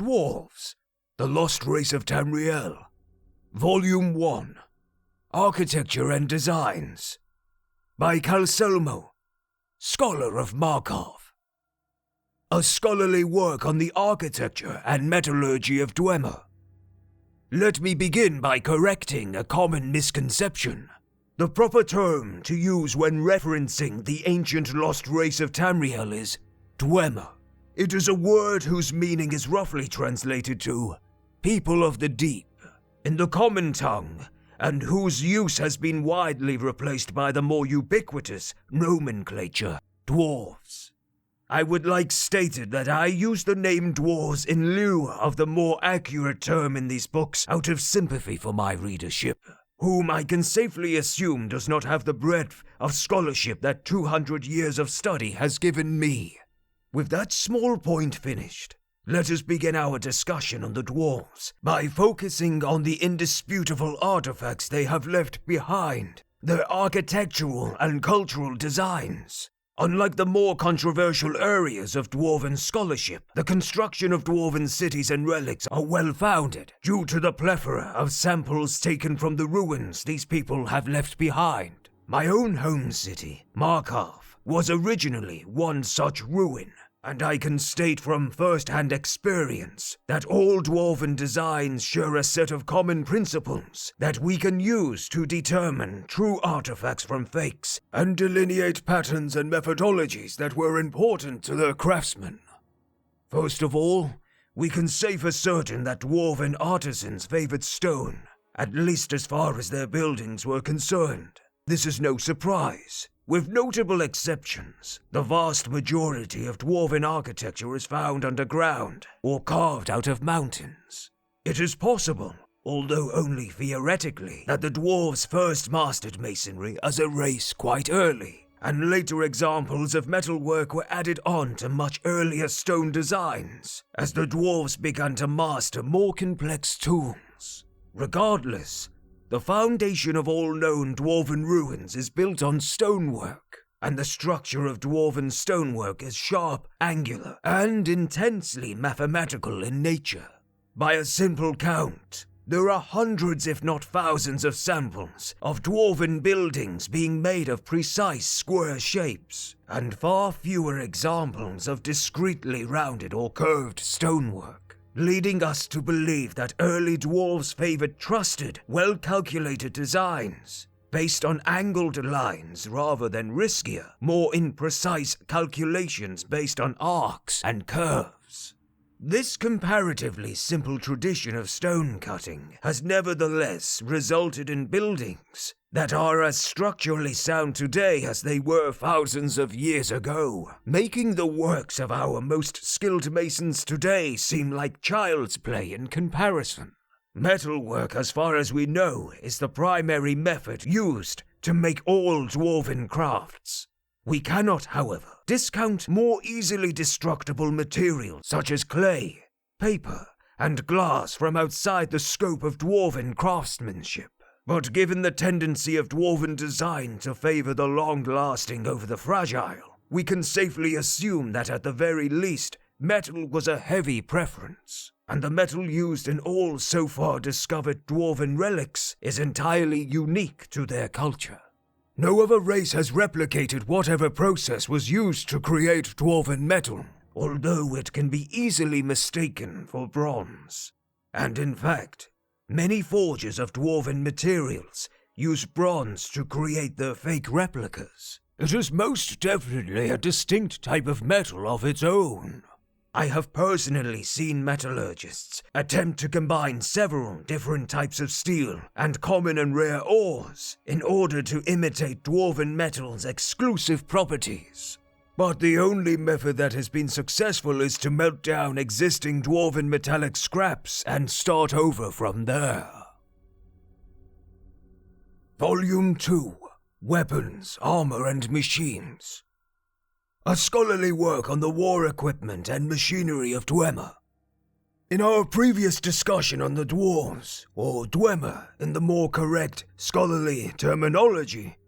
Dwarves, the Lost Race of Tamriel. Volume 1, Architecture and Designs, by Calcelmo, Scholar of Markov. A scholarly work on the architecture and metallurgy of Dwemer. Let me begin by correcting a common misconception. The proper term to use when referencing the ancient lost race of Tamriel is Dwemer. It is a word whose meaning is roughly translated to people of the deep in the common tongue, and whose use has been widely replaced by the more ubiquitous nomenclature Dwarves. I would like stated that I use the name Dwarves in lieu of the more accurate term in these books out of sympathy for my readership, whom I can safely assume does not have the breadth of scholarship that 200 years of study has given me. With that small point finished, let us begin our discussion on the Dwarves by focusing on the indisputable artifacts they have left behind, their architectural and cultural designs. Unlike the more controversial areas of Dwarven scholarship, the construction of Dwarven cities and relics are well-founded due to the plethora of samples taken from the ruins these people have left behind. My own home city, Markov, was originally one such ruin, and I can state from first-hand experience that all Dwarven designs share a set of common principles that we can use to determine true artifacts from fakes and delineate patterns and methodologies that were important to their craftsmen. First of all, we can say for certain that Dwarven artisans favored stone, at least as far as their buildings were concerned. This is no surprise. With notable exceptions, the vast majority of Dwarven architecture is found underground or carved out of mountains. It is possible, although only theoretically, that the Dwarves first mastered masonry as a race quite early, and later examples of metalwork were added on to much earlier stone designs, as the Dwarves began to master more complex tools. Regardless, the foundation of all known Dwarven ruins is built on stonework, and the structure of Dwarven stonework is sharp, angular, and intensely mathematical in nature. By a simple count, there are hundreds if not thousands of samples of Dwarven buildings being made of precise square shapes, and far fewer examples of discretely rounded or curved stonework, leading us to believe that early Dwarves favored trusted, well-calculated designs, based on angled lines rather than riskier, more imprecise calculations based on arcs and curves. This comparatively simple tradition of stone cutting has nevertheless resulted in buildings that are as structurally sound today as they were thousands of years ago, making the works of our most skilled masons today seem like child's play in comparison. Metalwork, as far as we know, is the primary method used to make all Dwarven crafts. We cannot, however, discount more easily destructible materials such as clay, paper, and glass from outside the scope of Dwarven craftsmanship. But given the tendency of Dwarven design to favor the long-lasting over the fragile, we can safely assume that at the very least, metal was a heavy preference, and the metal used in all so far discovered Dwarven relics is entirely unique to their culture. No other race has replicated whatever process was used to create Dwarven metal, although it can be easily mistaken for bronze. And in fact, many forgers of Dwarven materials use bronze to create their fake replicas. It is most definitely a distinct type of metal of its own. I have personally seen metallurgists attempt to combine several different types of steel and common and rare ores in order to imitate Dwarven metal's exclusive properties. But the only method that has been successful is to melt down existing Dwarven metallic scraps and start over from there. Volume 2, Weapons, Armor and Machines. A scholarly work on the war equipment and machinery of Dwemer. In our previous discussion on the Dwarves, or Dwemer in the more correct scholarly terminology,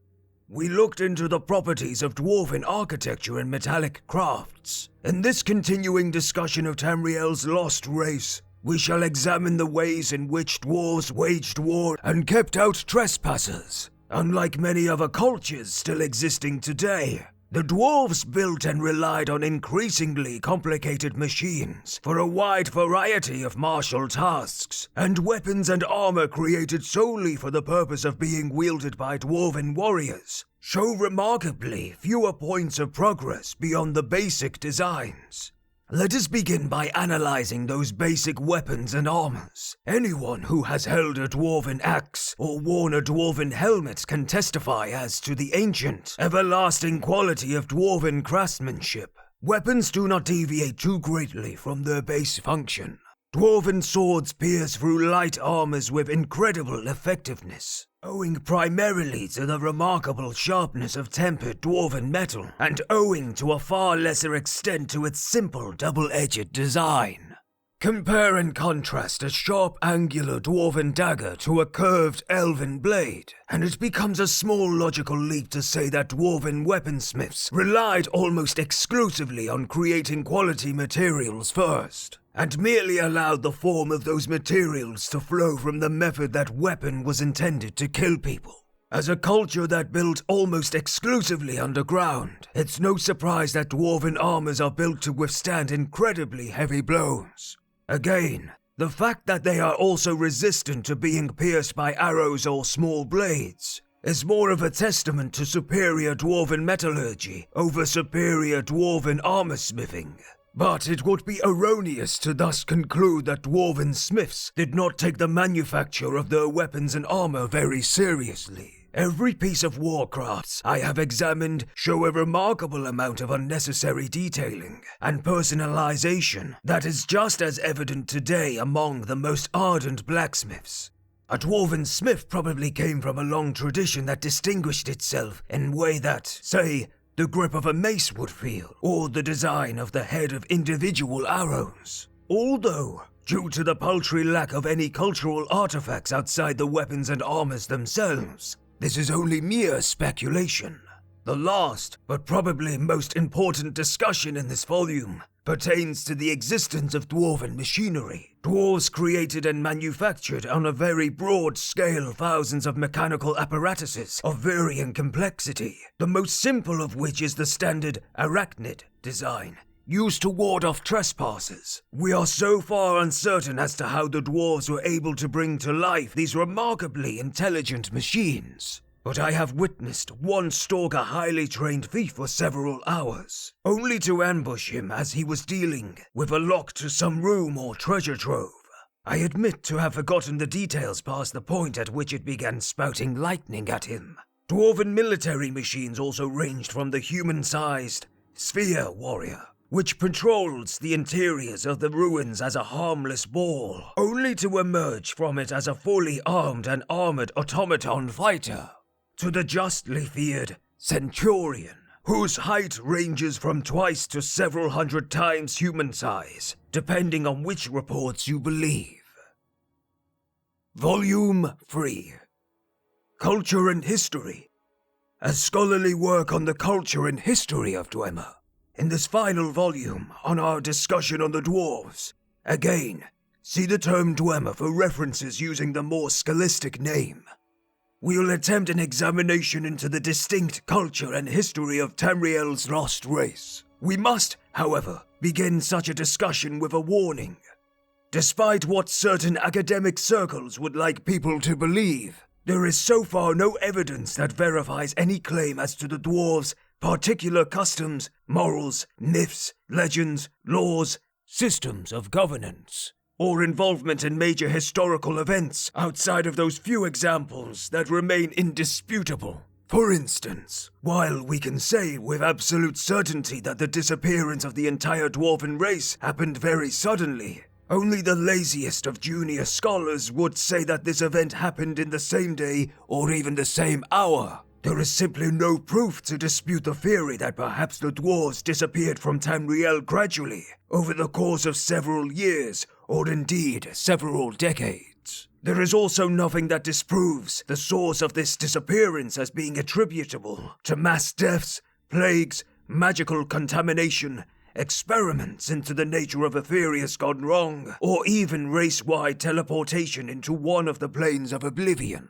we looked into the properties of dwarven architecture and metallic crafts. In this continuing discussion of Tamriel's lost race, we shall examine the ways in which dwarves waged war and kept out trespassers. Unlike many other cultures still existing today, the dwarves built and relied on increasingly complicated machines for a wide variety of martial tasks, and weapons and armor created solely for the purpose of being wielded by dwarven warriors show remarkably fewer points of progress beyond the basic designs. Let us begin by analyzing those basic weapons and armors. Anyone who has held a dwarven axe or worn a dwarven helmet can testify as to the ancient, everlasting quality of dwarven craftsmanship. Weapons do not deviate too greatly from their base function. Dwarven swords pierce through light armors with incredible effectiveness, owing primarily to the remarkable sharpness of tempered dwarven metal, and owing to a far lesser extent to its simple double-edged design. Compare and contrast a sharp angular dwarven dagger to a curved elven blade, and it becomes a small logical leap to say that dwarven weaponsmiths relied almost exclusively on creating quality materials first, and merely allowed the form of those materials to flow from the method that weapon was intended to kill people. As a culture that built almost exclusively underground, it's no surprise that dwarven armors are built to withstand incredibly heavy blows. Again, the fact that they are also resistant to being pierced by arrows or small blades is more of a testament to superior dwarven metallurgy over superior dwarven armorsmithing. But it would be erroneous to thus conclude that dwarven smiths did not take the manufacture of their weapons and armor very seriously. Every piece of warcrafts I have examined show a remarkable amount of unnecessary detailing and personalization that is just as evident today among the most ardent blacksmiths. A dwarven smith probably came from a long tradition that distinguished itself in a way that, say, the grip of a mace would feel, or the design of the head of individual arrows. Although, due to the paltry lack of any cultural artifacts outside the weapons and armors themselves, this is only mere speculation. The last, but probably most important discussion in this volume pertains to the existence of dwarven machinery. Dwarves created and manufactured on a very broad scale thousands of mechanical apparatuses of varying complexity, the most simple of which is the standard arachnid design, used to ward off trespassers. We are so far uncertain as to how the dwarves were able to bring to life these remarkably intelligent machines, but I have witnessed one stalk a highly trained thief for several hours, only to ambush him as he was dealing with a lock to some room or treasure trove. I admit to have forgotten the details past the point at which it began spouting lightning at him. Dwarven military machines also ranged from the human-sized sphere warrior, which patrols the interiors of the ruins as a harmless ball, only to emerge from it as a fully armed and armored automaton fighter, to the justly feared centurion, whose height ranges from twice to several hundred times human size, depending on which reports you believe. Volume 3. Culture and History. A scholarly work on the culture and history of Dwemer. In this final volume, on our discussion on the dwarves, again, see the term Dwemer for references using the more scholastic name. We will attempt an examination into the distinct culture and history of Tamriel's lost race. We must, however, begin such a discussion with a warning. Despite what certain academic circles would like people to believe, there is so far no evidence that verifies any claim as to the dwarves' particular customs, morals, myths, legends, laws, systems of governance, or involvement in major historical events outside of those few examples that remain indisputable. For instance, while we can say with absolute certainty that the disappearance of the entire dwarven race happened very suddenly, only the laziest of junior scholars would say that this event happened in the same day or even the same hour. There is simply no proof to dispute the theory that perhaps the dwarves disappeared from Tamriel gradually, over the course of several years, or indeed several decades. There is also nothing that disproves the source of this disappearance as being attributable to mass deaths, plagues, magical contamination, experiments into the nature of Aetherius gone wrong, or even race-wide teleportation into one of the planes of oblivion.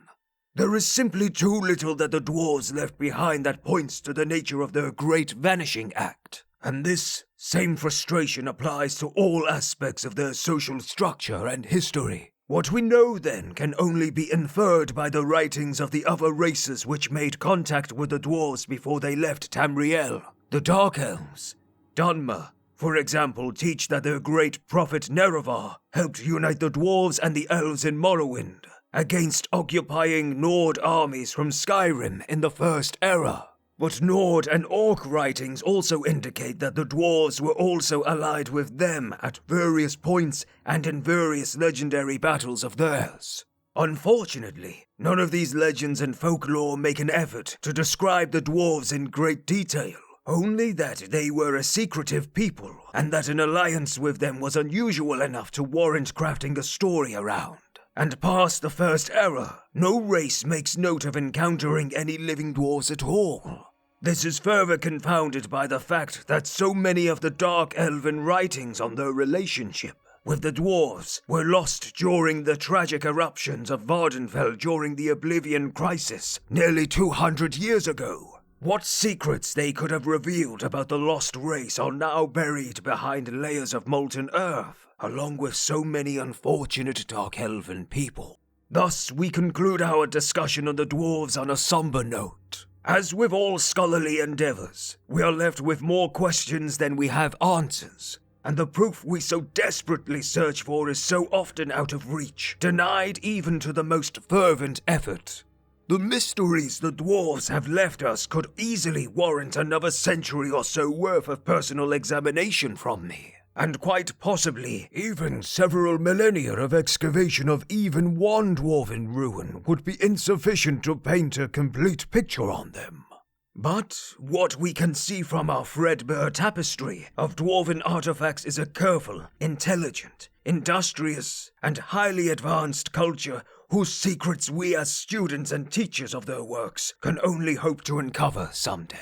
There is simply too little that the dwarves left behind that points to the nature of their great vanishing act, and this same frustration applies to all aspects of their social structure and history. What we know, then, can only be inferred by the writings of the other races which made contact with the dwarves before they left Tamriel. The Dark Elves, Dwemer, for example, teach that their great prophet Nerevar helped unite the dwarves and the elves in Morrowind against occupying Nord armies from Skyrim in the First Era. But Nord and Orc writings also indicate that the dwarves were also allied with them at various points and in various legendary battles of theirs. Unfortunately, none of these legends and folklore make an effort to describe the dwarves in great detail, only that they were a secretive people and that an alliance with them was unusual enough to warrant crafting a story around. And past the First Era, no race makes note of encountering any living dwarves at all. This is further confounded by the fact that so many of the Dark Elven writings on their relationship with the dwarves were lost during the tragic eruptions of Vardenfell during the Oblivion Crisis nearly 200 years ago. What secrets they could have revealed about the lost race are now buried behind layers of molten earth, along with so many unfortunate Dark Elven people. Thus, we conclude our discussion on the dwarves on a somber note. As with all scholarly endeavors, we are left with more questions than we have answers, and the proof we so desperately search for is so often out of reach, denied even to the most fervent effort. The mysteries the dwarves have left us could easily warrant another century or so worth of personal examination from me, and quite possibly even several millennia of excavation of even one dwarven ruin would be insufficient to paint a complete picture on them. But what we can see from our threadbare tapestry of dwarven artifacts is a careful, intelligent, industrious, and highly advanced culture whose secrets we as students and teachers of their works can only hope to uncover someday.